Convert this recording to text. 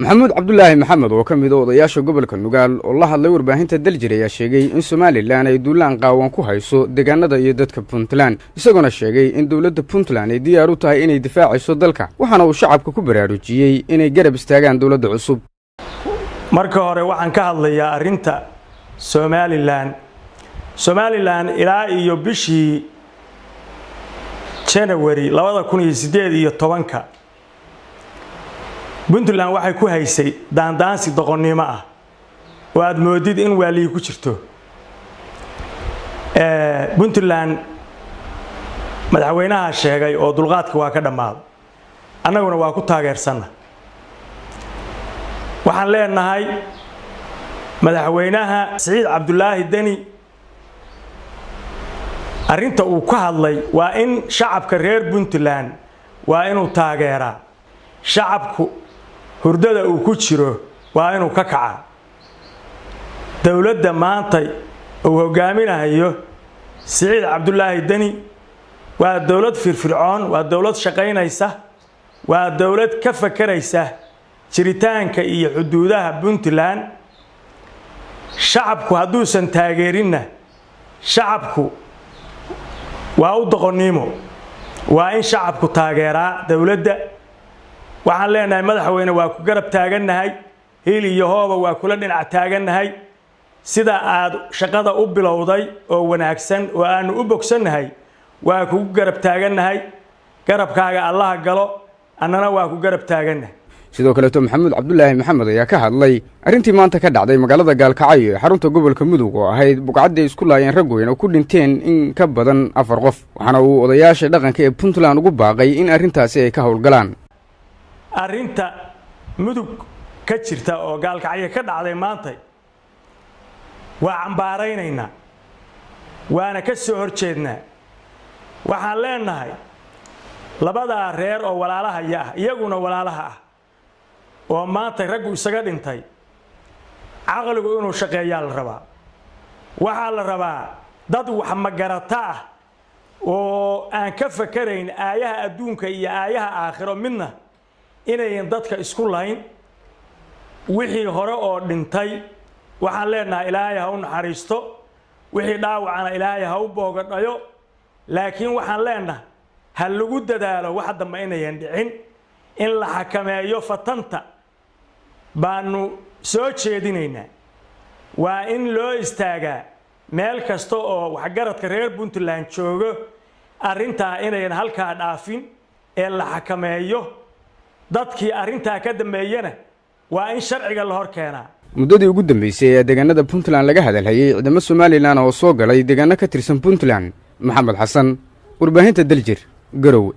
maxamuud cabdulaahi maxamed oo ka mid ah odayaasha gobolka Nugaal oo la hadlay warbaahinta Daljir ayaa sheegay in Soomaaliland ay duulaan qaawan ku hayso deegaanada iyo dadka Puntland isagoo sheegay in dawladda Puntland ay diyaar u tahay inay difaacayso dalka waxaana uu shacabka ku baraarujiyay inay garab istaagaan dawladda cusub. marka hore waxaan ka hadlayaa arinta Soomaaliland ilaa iyo bishii January 2018 Puntland waxay ku haysay daandaansi doqonnimo ah oo aad moodid in wali ku jirto Puntland madaxweynaha sheegay oo dulqaadka waa ka dhamaaday annaguna waa ku taageersanaa waxaan leenahay madaxweynaha Saciid Cabdulaahi Dani arinta uu ka hadlay waa in shacabka reer Puntland waa inuu taageeraa shacabku hurdada uu ku jiro waa inuu ka kaca dawladda maanta uu hogaaminayo Saciid Cabdulaahi Dani waa dawlad firfircoon waa dawlad shaqaynaysa waa dawlad ka fakaraysa jiritaanka iyo xuduudaha Puntland shacabku haduusan taageerinna shacabku waa u doqonnimo waa in shacabku taageeraa dawladda waxaan leenahay madaxweyne waa ku garab taaganahay hil iyo hooba waa kula dhinac taaganahay sida aad shaqada u bilowday oo wanaagsan oo aanu u bogsanahay waa ku garab taaganahay garabkaaga Allah galo annana waa ku garab taaganahay sidoo kale maxamuud cabdulaahi maxamed ayaa ka hadlay arintii maanta ka dhacday magaalada Gaalkacyo ee xarunta gobolka Mudug oo ahayd buqcadii isku laayeen rag weyn oo ku dhinteen in ka badan 4 qof waxaana uu odayaasha dhaqanka ee Puntland ugu baaqay in arintaasi ay ka howlgalaan arinta Mudug ka jirta oo Gaalkacyo ka dhacday maanta waa cambaaraynayna waana ka soo horjeednaa waxaan leenahay labada reer oo walaalaha iyaguna walaalaha ah oo maanta raggu isaga dhintay aqligu inuu shaqeeyo la rabaa waxa la rabaa dad wax ma garata ah oo aan ka fakarayn aayaha adduunka iyo aayaha aakhiro midna inay dadka isku layn wixii hore oo dhintay waxaan leenahay Ilaahay ha u naxariisto wixii dhaawacana Ilaahay ha u boogadhayo laakiin waxaan leenahay hal lagu dadaalo wax dambe inayan dhicin in la xakameeyo fatanta baanu soo jeedinaynaa waa in loo istaagaa meel kasta oo wax garadka reer Puntland joogo arinta inayan halka dhaafin ee la xakameeyo dadkii arinta ka dambeeyana waa in sharciga la hor keenaa muddadii ugu dambeysay ee deegaanada Puntland laga hadalhayay ciidamada Soomaaliland oo soo galay deegaanada ka tirsan Puntland Maxamed Xasan warbaahinta Daljir Garowe.